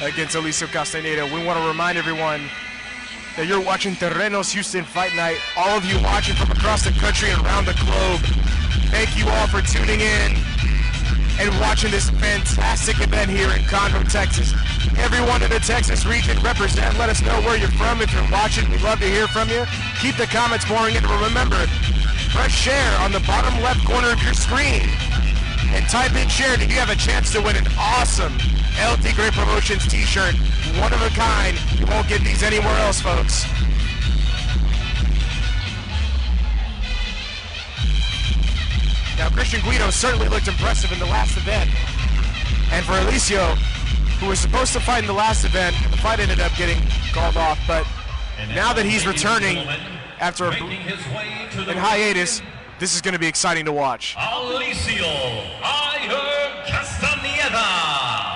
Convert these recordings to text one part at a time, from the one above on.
against Alicio Castaneda. We want to remind everyone that you're watching Terrenos Houston Fight Night. All of you watching from across the country and around the globe, thank you all for tuning in and watching this fantastic event here in Conroe, Texas. Everyone in the Texas region, represent. Let us know where you're from. If you're watching, we'd love to hear from you. Keep the comments pouring in. Remember, press share on the bottom left corner of your screen and type in share. If you have a chance to win an awesome El Tigre Promotions t-shirt, one of a kind. You won't get these anywhere else, folks. Now, Christian Guido certainly looked impressive in the last event. And for Alicio, who was supposed to fight in the last event, the fight ended up getting called off. But now that he's returning after in hiatus, this is going to be exciting to watch. Alicio Castaneda.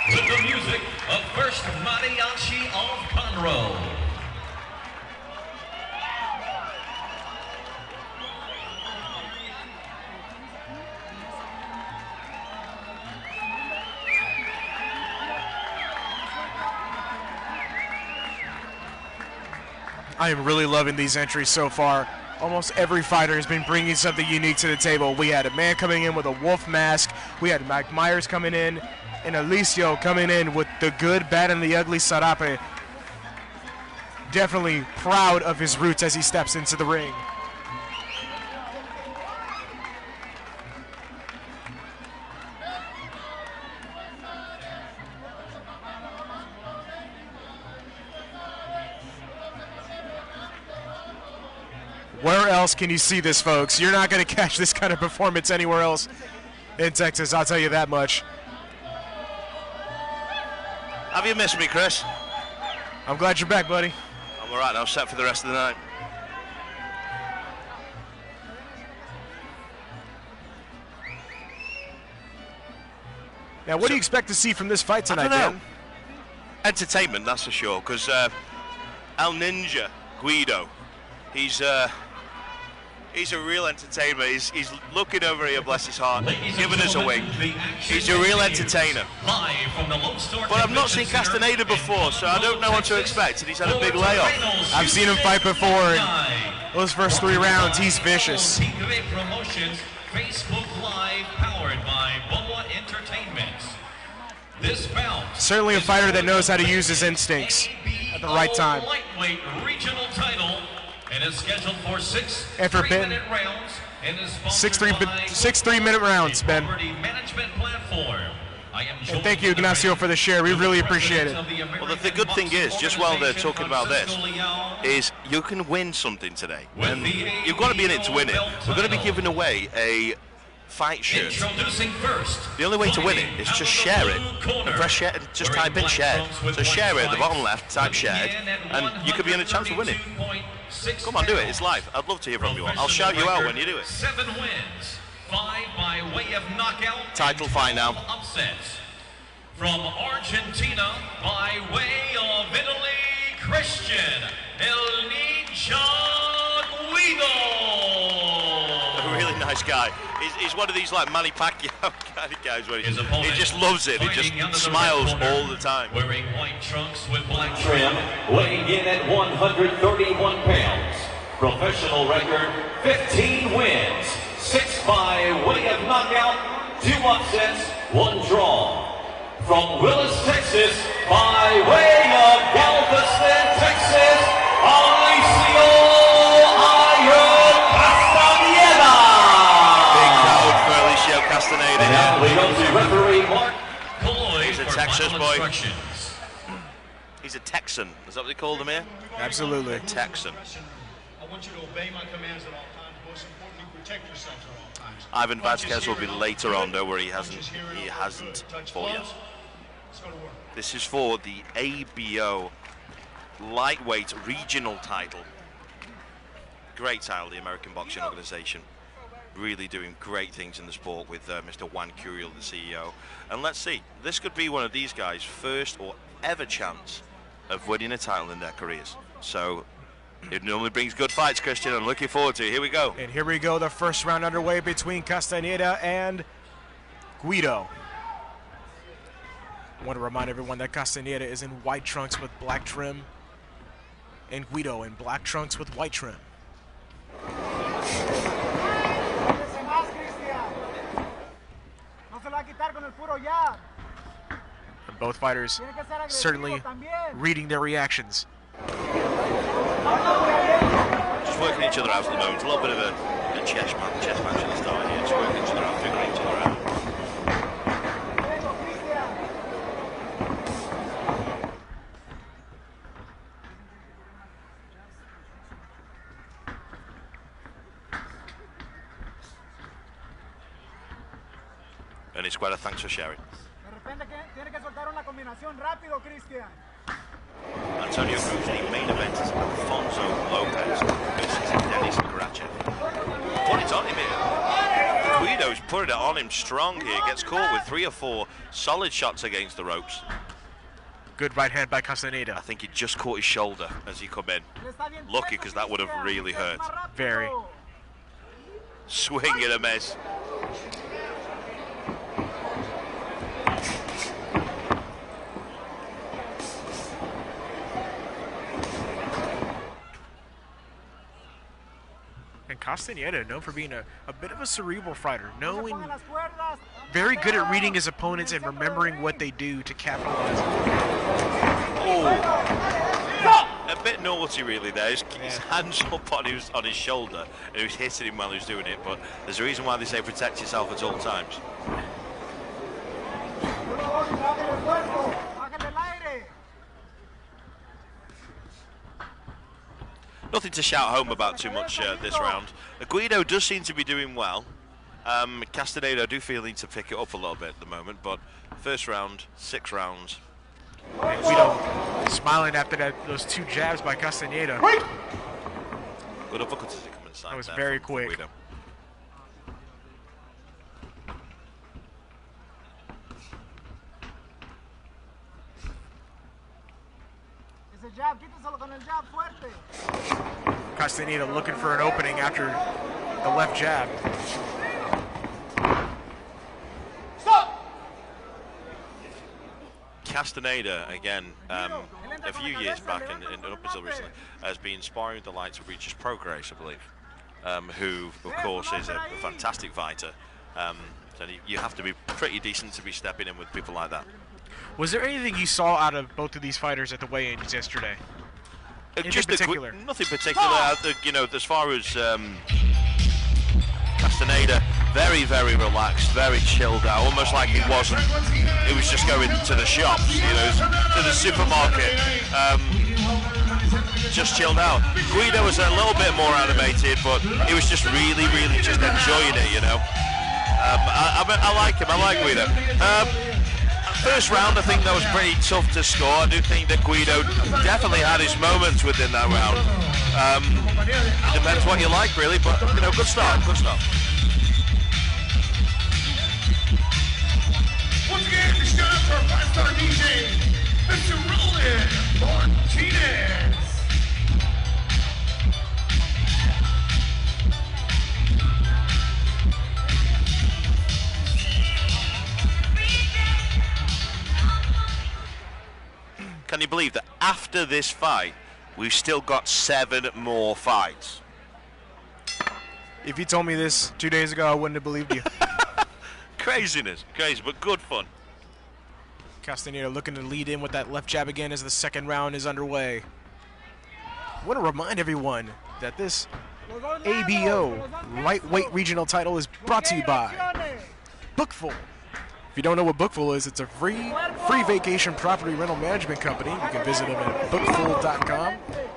With the music of First Mariachi of Conroe. I am really loving these entries so far. Almost every fighter has been bringing something unique to the table. We had a man coming in with a wolf mask. We had Mike Myers coming in, and Alicio coming in with the good, bad, and the ugly Sarape. Definitely proud of his roots as he steps into the ring. Where else can you see this, folks? You're not going to catch this kind of performance anywhere else in Texas, I'll tell you that much. Have you missed me, Chris? I'm glad you're back, buddy. I'm all right now, set for the rest of the night. Now, what do you expect to see from this fight tonight, Dan? Entertainment, that's for sure, because El Ninja Guido, he's a real entertainer. He's looking over here, bless his heart, giving us a wink. He's a real entertainer. But I've not seen Castaneda before, so I don't know what to expect, and he's had a big layoff. I've seen him fight before, and those first 3 rounds, he's vicious. Tigre Promotions, Facebook Live, powered by Boa Entertainment. This bout, certainly a fighter that knows how to use his instincts at the right time. Lightweight regional title. And is scheduled for 6 after 3-minute rounds and is sponsored by 6 3-minute rounds, Ben. Management platform. And thank you, Ignacio, for the share. We really appreciate it. Well, the good thing is, just while they're talking about this, is you can win something today. And you've got to be in it to win it. We're going to be giving away a fight shirt. The only way to win it is just share it. And press share, and just type in shared. So share it at the bottom left, type shared, and you could be in a chance to win it. Come on, do it. It's live. I'd love to hear from you all. I'll shout you out when you do it. 7 wins, 5 by way of knockout. Title fight now. Upsets. From Argentina by way of Italy, Christian El Ninja Guido. A really nice guy. He's one of these like Manny Pacquiao kind of guys where he just loves it. He just smiles all the time. Wearing white trunks with black trim, weighing in at 131 pounds. Professional record, 15 wins, 6 by way of knockout, 2 upsets, 1 draw. From Willis, Texas, by way of Galveston, Texas, Alicio Castaneda. Big crowd for Alicio Castaneda. And now we go to referee Mark Colloy. He's a Texas boy. He's a Texan. Is that what they call them here? Absolutely. A Texan. I want you to obey my commands at all times. Most importantly, protect yourselves at all times. Ivan Vasquez will be later on, though, where he hasn't fought yet. This is for the ABO lightweight regional title. Great title, the American Boxing Organization. Really doing great things in the sport with Mr. Juan Curiel, the CEO. And let's see, this could be one of these guys' first or ever chance of winning a title in their careers. So it normally brings good fights, Christian. I'm looking forward to it. Here we go. And here we go, the first round underway between Castaneda and Guido. Want to remind everyone that Castaneda is in white trunks with black trim, and Guido in black trunks with white trim. And both fighters certainly reading their reactions. Just working each other out at the moment. A little bit of a chess match at the start here. Just working each other out, figuring each other out. And it's Guido, thanks for sharing. Antonio Cruz, the main event is Alfonso Lopez versus Dennis Grachev. Put it on him here. Guido's putting it on him strong here. Gets caught with 3 or 4 solid shots against the ropes. Good right hand by Castaneda. I think he just caught his shoulder as he come in. Lucky, because that would have really hurt. Very. Swing and a miss. And Castaneda, known for being a bit of a cerebral fighter, very good at reading his opponents and remembering what they do to capitalize. Oh, a bit naughty really there. His hands up on his shoulder, and he was hitting him while he was doing it, but there's a reason why they say protect yourself at all times. Nothing to shout home about too much this round. Guido does seem to be doing well. Castaneda, I do feel needs to pick it up a little bit at the moment, but first round, 6 rounds. And Guido smiling after those 2 jabs by Castaneda. Good uppercut as he come inside. That was very quick. Guido. Castaneda looking for an opening after the left jab. Castaneda, again, a few years back and up until recently, has been sparring with the likes of Regis Progress, I believe, who, of course, is a fantastic fighter. So you have to be pretty decent to be stepping in with people like that. Was there anything you saw out of both of these fighters at the weigh-ins yesterday? Just particular? Nothing particular. You know, as far as Castaneda, very, very relaxed, very chilled out, almost like it wasn't. It was just going to the shops, you know, to the supermarket. Just chilled out. Guido was a little bit more animated, but he was just really, really just enjoying it, you know. I like him. I like Guido. First round, I think that was pretty tough to score. I do think that Guido definitely had his moments within that round. It depends what you like, really, but, you know, good start, good start. Once again, it's time for 5-star DJ, Mr. Roland Martinez. Can you believe that after this fight, we've still got 7 more fights? If you told me this 2 days ago, I wouldn't have believed you. Craziness, crazy, but good fun. Castaneda looking to lead in with that left jab again as the second round is underway. I want to remind everyone that this ABO lightweight regional title is brought to you by Bookful. If you don't know what Bookful is, it's a free vacation property rental management company. You can visit them at bookful.com.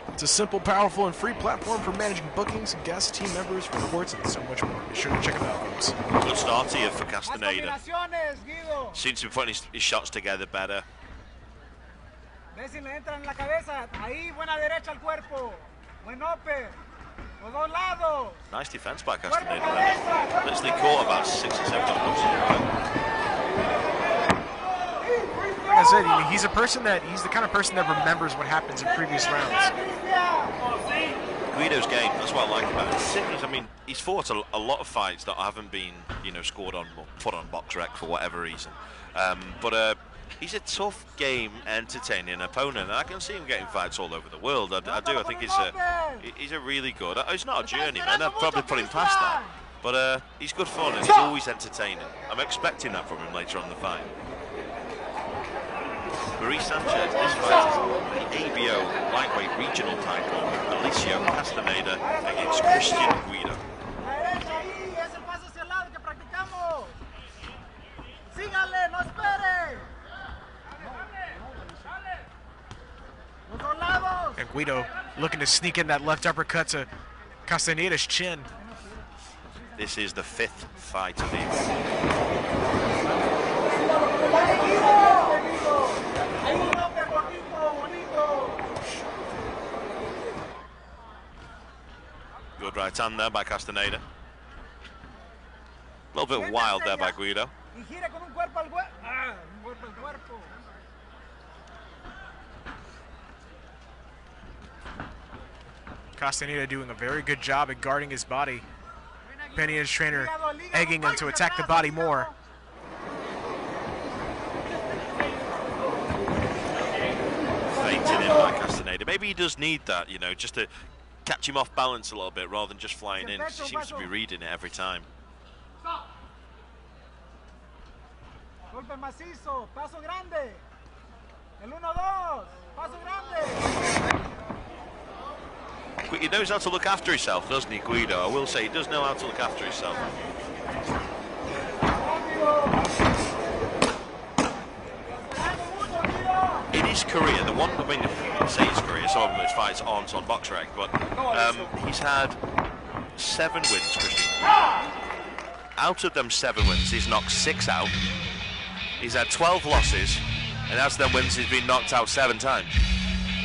It's a simple, powerful, and free platform for managing bookings, guests, team members, reports, and so much more. Be sure to check them out, folks. Good start here for Castaneda. Seems to be putting his shots together better. Nice defense by Castaneda. Literally caught about 6 or 7 times. Like I said, he's the kind of person that remembers what happens in previous rounds. Guido's game, that's what I like about it. I mean, he's fought a lot of fights that haven't been, you know, scored on or put on box rec for whatever reason. But He's a tough game, entertaining opponent, and I can see him getting fights all over the world. I do. I think he's a really good. He's not a journeyman. I'd probably put him past that, but he's good fun and he's always entertaining. I'm expecting that from him later on in the fight. Marie Sanchez is fighting the ABO lightweight regional title. Alicio Castaneda against Christian Guido. And Guido looking to sneak in that left uppercut to Castaneda's chin. This is the 5th fight of the evening. Good right hand there by Castaneda. A little bit wild there by Guido. Castaneda doing a very good job at guarding his body. Peña's trainer egging him to attack the body more. Feinting in by Castaneda. Maybe he does need that, you know, just to catch him off balance a little bit rather than just flying in. He seems to be reading it every time. Golpe macizo, paso grande. El 1-2, paso grande. He knows how to look after himself, doesn't he, Guido? I will say he does know how to look after himself. In his career, the one, I mean, I say his career, some of his fights aren't on BoxRec, but he's had 7 wins, Christian. Out of them 7 wins, he's knocked 6 out. He's had 12 losses, and out of them wins, he's been knocked out 7 times.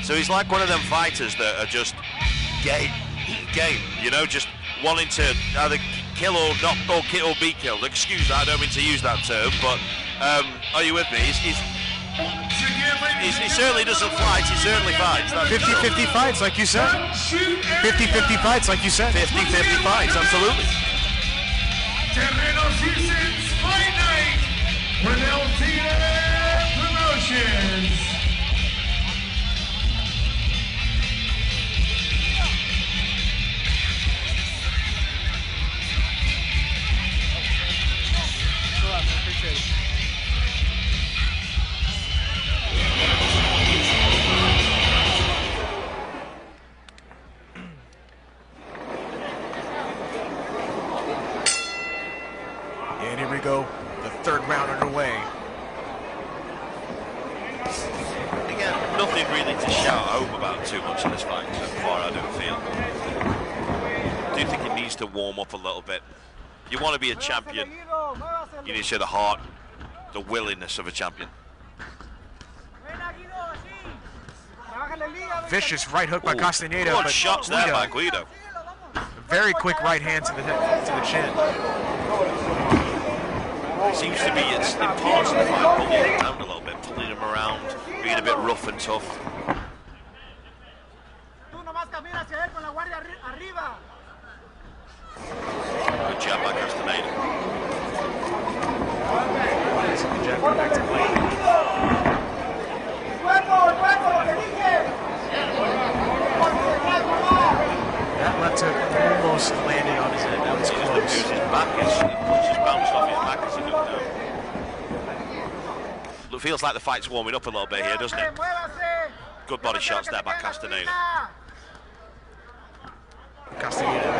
So he's like one of them fighters that are just game, you know, just wanting to either kill or not, or be killed. Excuse that, I don't mean to use that term, but are you with me? He certainly doesn't fight, he certainly fights. 50-50 fights, like you said. 50-50 fights, like you said. 50-50 fights, absolutely. Terrenos Houston's Fight Night with El Tigre Promotions. And here we go, the 3rd round underway. Again, nothing really to shout home about too much in this fight so far, I don't feel. I do think it needs to warm up a little bit. If you want to be a champion, you need to show the heart, the willingness of a champion. Vicious right hook by Castaneda, Good but shots there by Guido. Very quick right hand to the chin. It seems to be it's in parts of the fight pulling him around a little bit, pulling him around, being a bit rough and tough. Good jab by Castaneda. That left hook almost landed on his head. That was close. His back is, the punch just bounced off his back as he goes down. It feels like the fight's warming up a little bit here, doesn't it? Good body shots there by Castaneda. Castaneda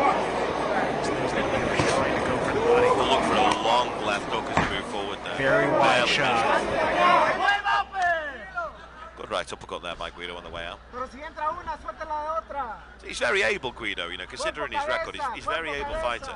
trying to go for the body. We'll look for a long left hook as we move forward there. Very wide shot. Good right uppercut there by Guido on the way out. He's very able, Guido, you know, considering his record, he's a very able fighter.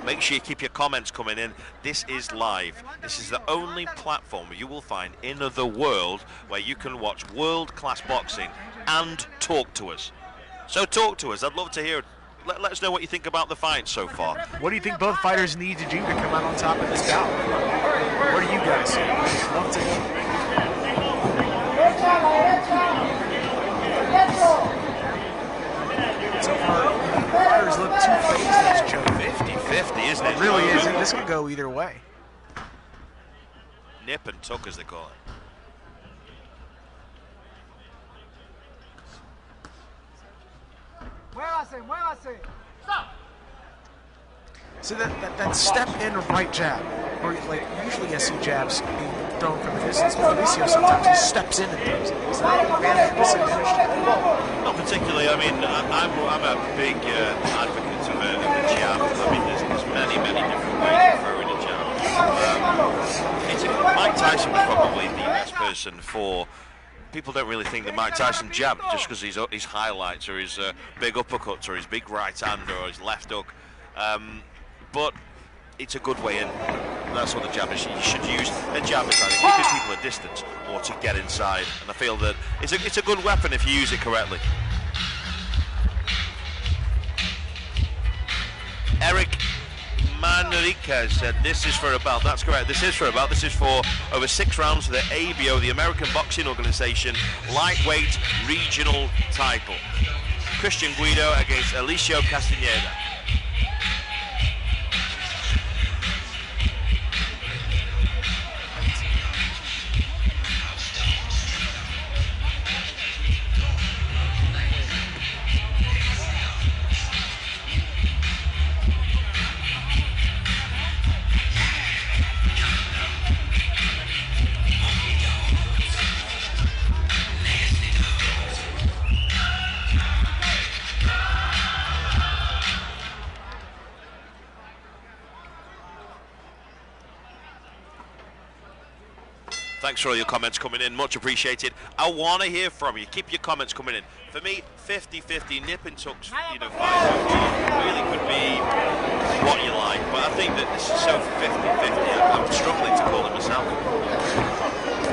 Make sure you keep your comments coming in. This is live. This is the only platform you will find in the world where you can watch world-class boxing and talk to us. So talk to us. I'd love to hear it. Let us know what you think about the fight so far. What do you think both fighters need to do to come out on top of this bout? What do you guys see? Love to know. really is. This could go either way. Nip and tuck, as they call it. Muévase, muévase. So that step in right jab, or like usually I see jabs being thrown from a distance, but Alicio sometimes he steps in and throws it. Is that an advantage or disadvantage? Not particularly. I mean, I'm a big advocate of the jab. I mean, there's many different ways of throwing a jab. Mike Tyson was probably the best person for. People don't really think that Mike Tyson jabbed just because his highlights or his big uppercuts or his big right hand or his left hook. But it's a good way in. That's what the jab is. You should use a jab as either keeping people at distance or to get inside. And I feel that it's a good weapon if you use it correctly. Eric Manriquez said this is for a belt. That's correct. This is for a belt. This is for over 6 rounds for the ABO, the American Boxing Organization, lightweight regional title. Christian Guido against Alicio Castaneda. Thanks for all your comments coming in, much appreciated. I want to hear from you. Keep your comments coming in. For me, 50-50, nip and tucks, fight really could be what you like, but I think that this is so 50-50. I'm struggling to call it myself.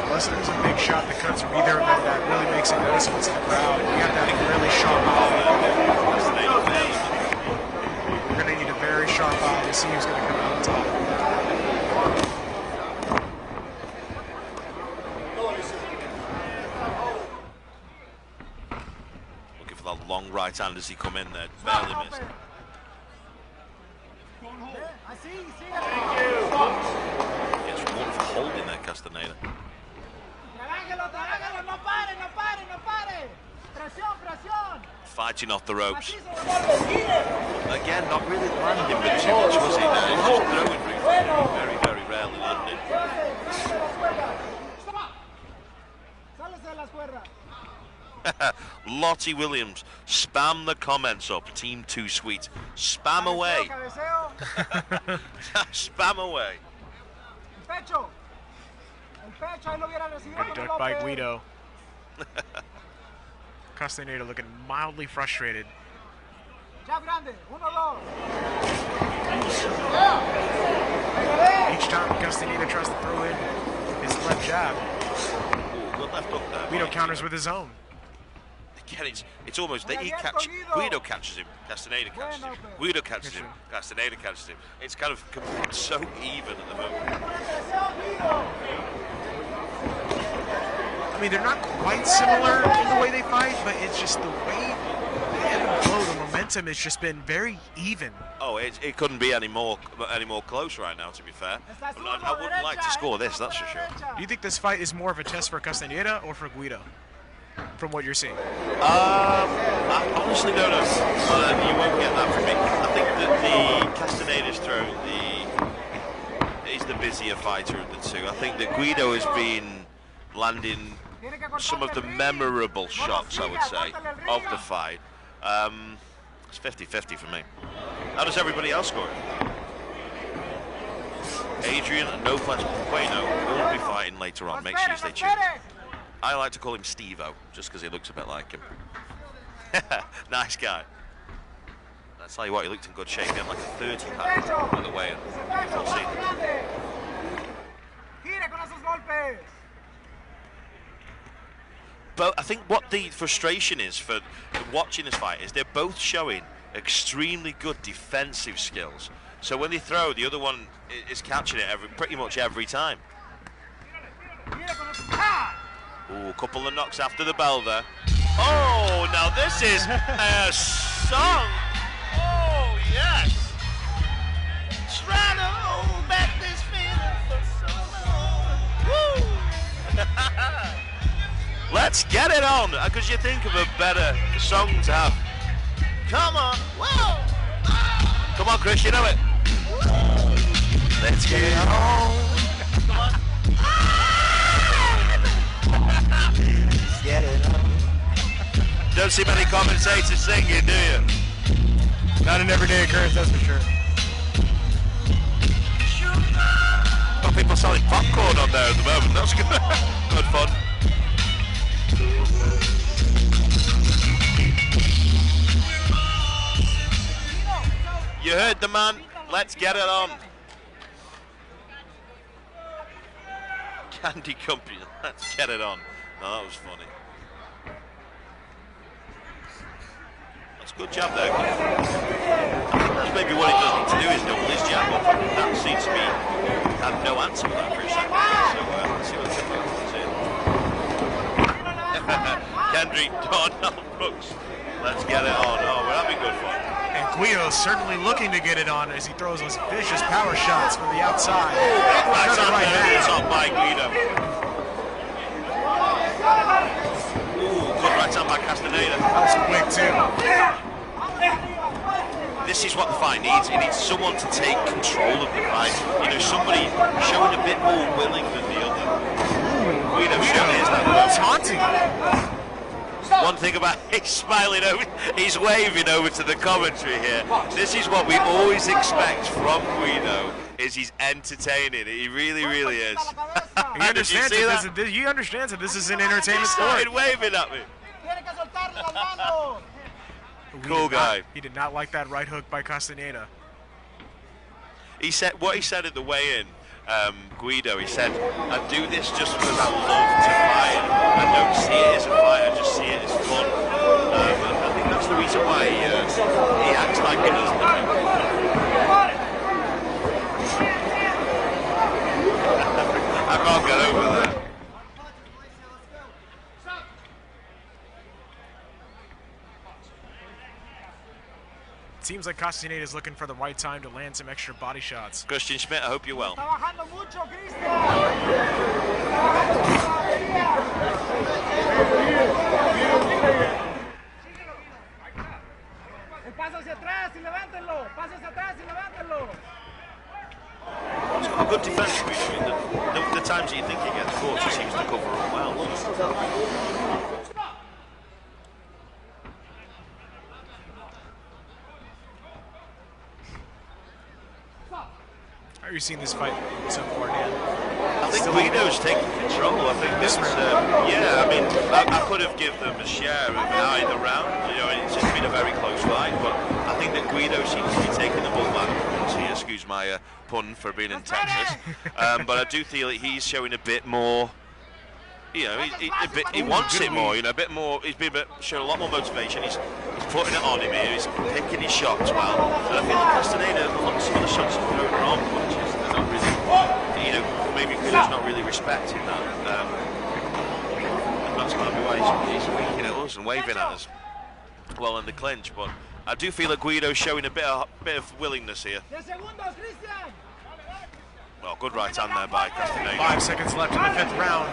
Unless there's a big shot that comes from either of them that really makes it noticeable to the crowd. You have to have a really sharp eye. We're going to need a very sharp eye to see who's going to come out on top. Long right hand as he come in there, barely missed. Yes, wonderful holding there, Castaneda. Fighting off the ropes. Again, not really landing with too much, was he there? He was throwing very rarely landing. Lottie Williams, spam the comments up. Team Too Sweet. Spam away. Spam away. Good duck by Guido. Castaneda looking mildly frustrated. Each time Castaneda tries to throw in his left jab, Good left hook there. Guido counters with his own. Again, it's almost that Guido catches him, Castaneda catches him, Guido catches him, Castaneda catches him. It's kind of so even at the moment. I mean, they're not quite similar in the way they fight, but it's just the way the ebb and flow, the momentum has just been very even. Oh, it couldn't be any more close right now, to be fair. I wouldn't like to score this, that's for sure. Do you think this fight is more of a test for Castaneda or for Guido, from what you're seeing? I honestly don't know. You won't get that from me. I think that the Castaneda's throw, he's the busier fighter of the two. I think that Guido has been landing some of the memorable shots, I would say, of the fight. It's 50-50 for me. How does everybody else score it? Adrian and No Flash Bueno will be fighting later on. Make sure you stay tuned. I like to call him Steve-O, just because he looks a bit like him. Nice guy. I'll tell you what, he looked in good shape. He had like a 30 pack on the way in. But I think what the frustration is for watching this fight is they're both showing extremely good defensive skills. So when they throw, the other one is catching it pretty much every time. Ooh, a couple of knocks after the bell there. Oh, now this is a song. Oh, yes. Strap. Let's get it on, because you think of a better song to have. Come on, whoa! Come on, Chris, you know it. Let's get it on. Come on. Let's get it on. Don't see many commentators singing, do you? Not an everyday occurrence, that's for sure. Got people selling popcorn on there at the moment. That's good. Good fun. You heard the man. Let's get it on. Candy Company. Let's get it on. No, that was funny. That's a good jab there. That's maybe what he does need to do is double his jab up. That seems to be had no answer for that for a second. So let's see what the difference is. Kendrick, Donald Brooks. Let's get it on. Oh, we're having good fun. And Guido certainly looking to get it on as he throws those vicious power shots from the outside. Right hand. It's on by Guido. Ooh, good right hand by Castaneda. That was quick too. This is what the fight needs. It needs someone to take control of the fight. You know, somebody showing a bit more willing than the other. Guido showing is that taunting. One thing about he's smiling over, he's waving over to the commentary here. This is what we always expect from Guido, is he's entertaining. He really, really is. He understands that this is an entertainment He sport. started waving at me. Cool guy. He did not like that right hook by Castaneda. He said what he said at the weigh-in. Guido, he said, I do this just because I love to fight. I don't see it as a fight, I just see it as fun. I think that's the reason why he acts like he does. I can't get over that. Seems like Castaneda is looking for the right time to land some extra body shots. Christian Schmidt, I hope you're well. He's got a good defense. I mean, the times that you think he gets caught, he seems to cover up well. How are you seeing this fight so far, Dan? I think Guido's taking control. I think this yeah, I mean, I could have given them a share of either round. You know, it's just been a very close fight, but I think that Guido seems to be taking the bull by the horns here. Excuse my pun for being in Texas. But I do feel that he's showing a bit more. You know, he wants it more. You know, a bit more. He's been showing a lot more motivation. He's putting it on him here. He's picking his shots well. And I feel like Castaneda, some of the shots are going wrong, punches. They're not really. You know, maybe Guido's not really respecting that. And that's maybe why he's winking at us and waving at us. Well, in the clinch, but I do feel that Guido's showing a bit of willingness here. Well, good right hand there by Castaneda. 5 seconds left in the 5th round.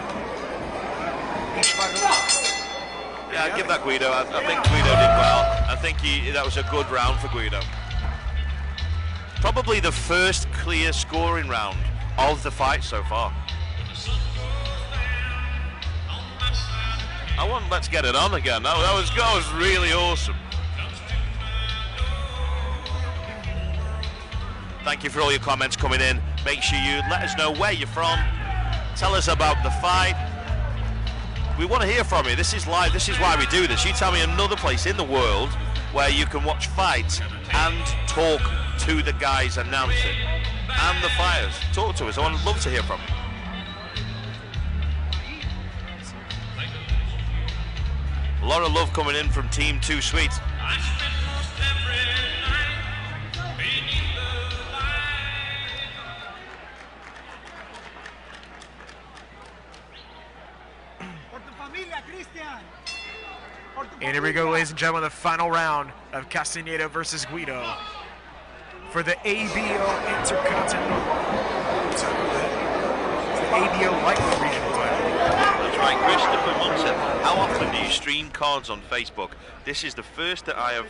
Yeah, I'd give that Guido. I think Guido did well. I think that was a good round for Guido. Probably the first clear scoring round of the fight so far. Let's get it on again. That was really awesome. Thank you for all your comments coming in. Make sure you let us know where you're from. Tell us about the fight. We want to hear from you. This is live. This is why we do this. You tell me another place in the world where you can watch fights and talk to the guys announcing and the fighters. Talk to us. I would love to hear from you. A lot of love coming in from Team 2 Sweet. And here we go, ladies and gentlemen, the final round of Castaneda versus Guido for the ABO Intercontinental. It's the ABO Lightweight Regional title. right, Christopher Munson. How often do you stream cards on Facebook? This is the first that I have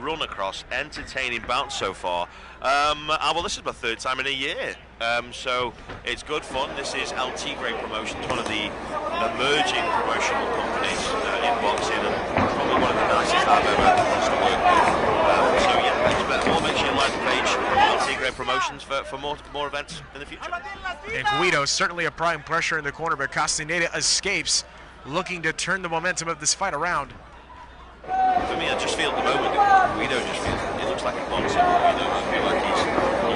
run across. Entertaining bout so far. Well, this is my third time in a year, so it's good fun. This is Tigre Promotions, one of the emerging promotional companies in boxing, and probably one of the nicest I've ever had the chance to work with. So yeah, expect more. Make sure you like the page, Tigre Promotions, for more events in the future. And Guido certainly applying pressure in the corner, but Castaneda escapes, looking to turn the momentum of this fight around. For me, I just feel at the moment that Guido just feels, it looks like a boxer. Guido, I feel like he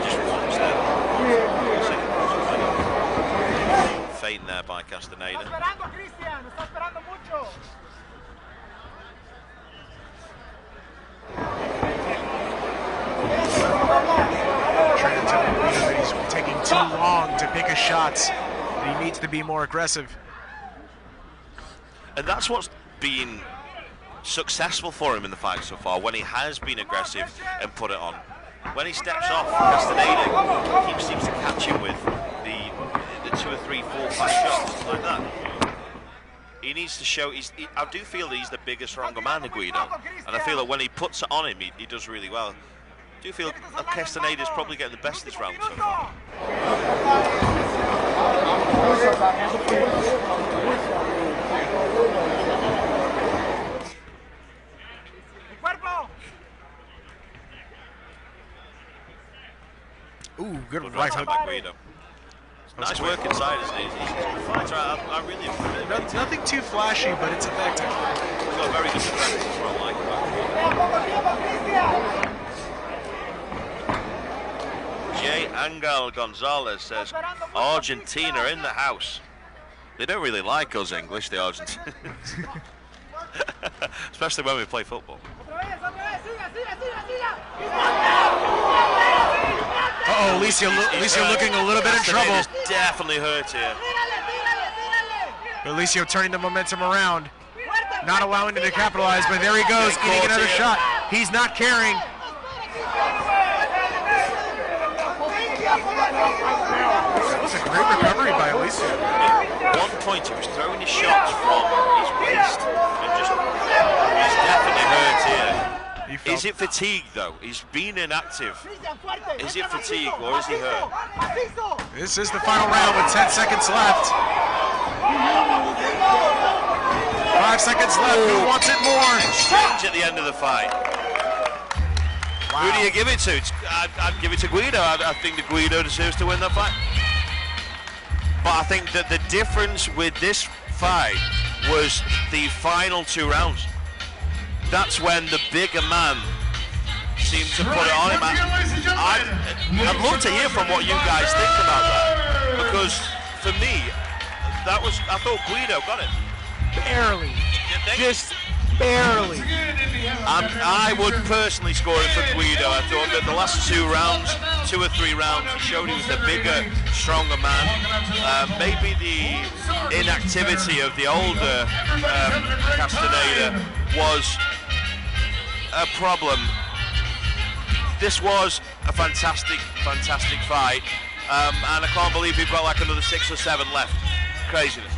just wants that. Feint there by Castaneda. Trying to tell Guido that he's taking too long to pick his shots. He needs to be more aggressive. And that's what's been successful for him in the fight so far, when he has been aggressive and put it on. When he steps off, Castaneda seems to catch him with the 2 or 3, 4, 5 shots like that. He needs to show, I do feel that he's the bigger, stronger man than Guido, and I feel that when he puts it on him, he does really well. I do feel that Castaneda's probably getting the best this round so far. Ooh, good right hook. Guido. Nice work inside, isn't he? He's a fighter. I really appreciate. Nothing too flashy, but it's effective. He's got very good defense. That's what I like about Guido. J. Angel Gonzalez says, Argentina in the house. They don't really like us English, the Argentines. Especially when we play football. Uh-oh, Alicio looking a little bit in trouble. Definitely hurt here. Alicio turning the momentum around, not allowing him to capitalize, but there he goes, eating another shot. He's not caring. That was a great recovery by Alicio. At one point he was throwing his shots from his waist and he's definitely hurt here. Is it fatigue though? He's been inactive. Is it fatigue or is he hurt? This is the final round with 10 seconds left. 5 seconds left. Who wants it more? Strange at the end of the fight. Wow. Who do you give it to? I'd give it to Guido. I think that Guido deserves to win that fight. But I think that the difference with this fight was the final 2 rounds. That's when the bigger man seemed to put it on him. I'd love to hear from what you guys think about that, because for me, I thought Guido got it. Barely. Just barely. I would personally score it for Guido. I thought that the last 2 rounds, 2 or 3 rounds, showed he was the bigger, stronger man. Maybe the inactivity of the older Castaneda was a problem. This was a fantastic fight, and I can't believe we've got like another 6 or 7 left. Craziness.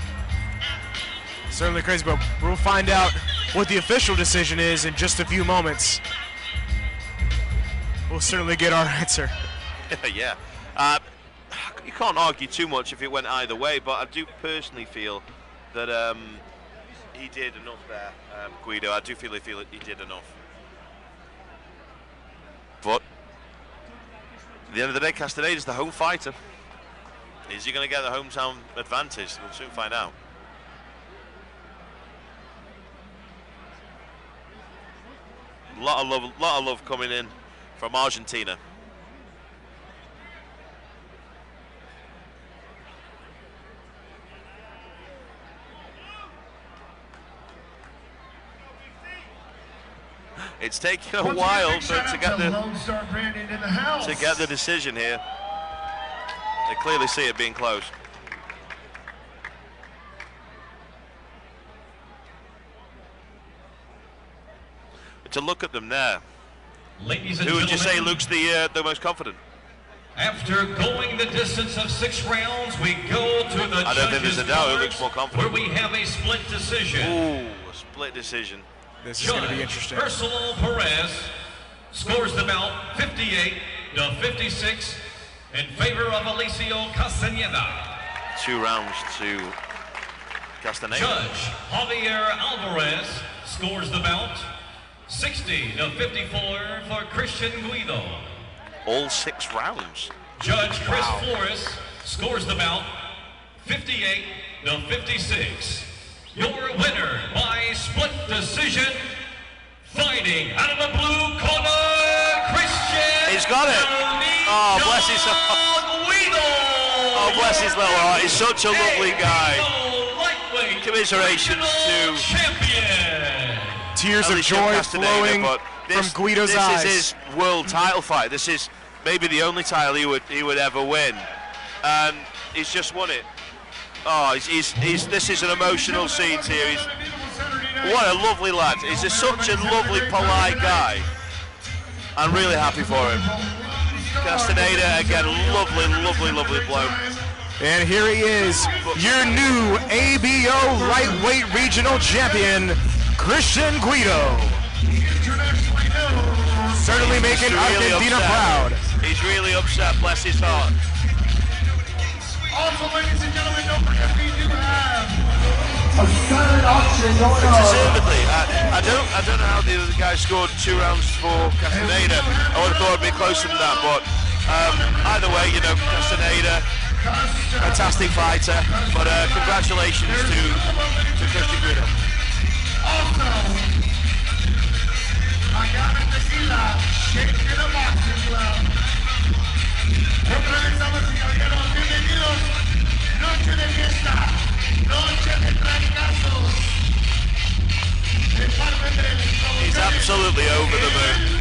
Certainly crazy, but we'll find out what the official decision is in just a few moments. We'll certainly get our answer. Yeah. You can't argue too much if it went either way, but I do personally feel that he did enough there, Guido. I do feel he did enough. But at the end of the day, Castaneda's the home fighter. Is he going to get the hometown advantage? We'll soon find out. Lot of love coming in from Argentina. It's taken a while to get the decision here. They clearly see it being close. But to look at them there, Ladies and who would you say gentlemen, looks the most confident? After going the distance of 6 rounds, we go to the I don't think there's a doubt. It looks more confident. where we have a split decision. Ooh, a split decision. This is going to be interesting. Ursula Perez scores the bout 58-56 in favor of Alicio Castaneda. 2 rounds to Castaneda. Judge Javier Alvarez scores the bout 60-54 for Christian Guido. All 6 rounds. Judge Chris Flores scores the bout 58-56. Your winner by split decision, fighting out of the blue corner, Christian. He's got it. Oh, bless his Guido. Oh, bless his little heart. He's such a lovely guy. Commiserations to Champion. Tears of Alicio joy Castaneda, flowing from Guido's eyes. This is his world title fight. This is maybe the only title he would ever win, and he's just won it. Oh, this is an emotional scene here. What a lovely lad. He's such a lovely, polite guy. I'm really happy for him. Castaneda, again, lovely, lovely, lovely bloke. And here he is, your new ABO lightweight regional champion, Christian Guido. Certainly making Argentina proud. He's really upset, bless his heart. Also, ladies and gentlemen, don't forget we do have a silent auction going on. Deservedly. I don't know how the other guy scored 2 rounds for Castaneda. I would have thought it'd be closer than that, but either way, you know, Castaneda, fantastic fighter. But congratulations to Christian Guido. also Agave Tequila, Shake to the Boxing Club. Otra vez, damas y caballeros, bienvenidos. Noche de fiesta, noche de trancazos. He's absolutely over the moon.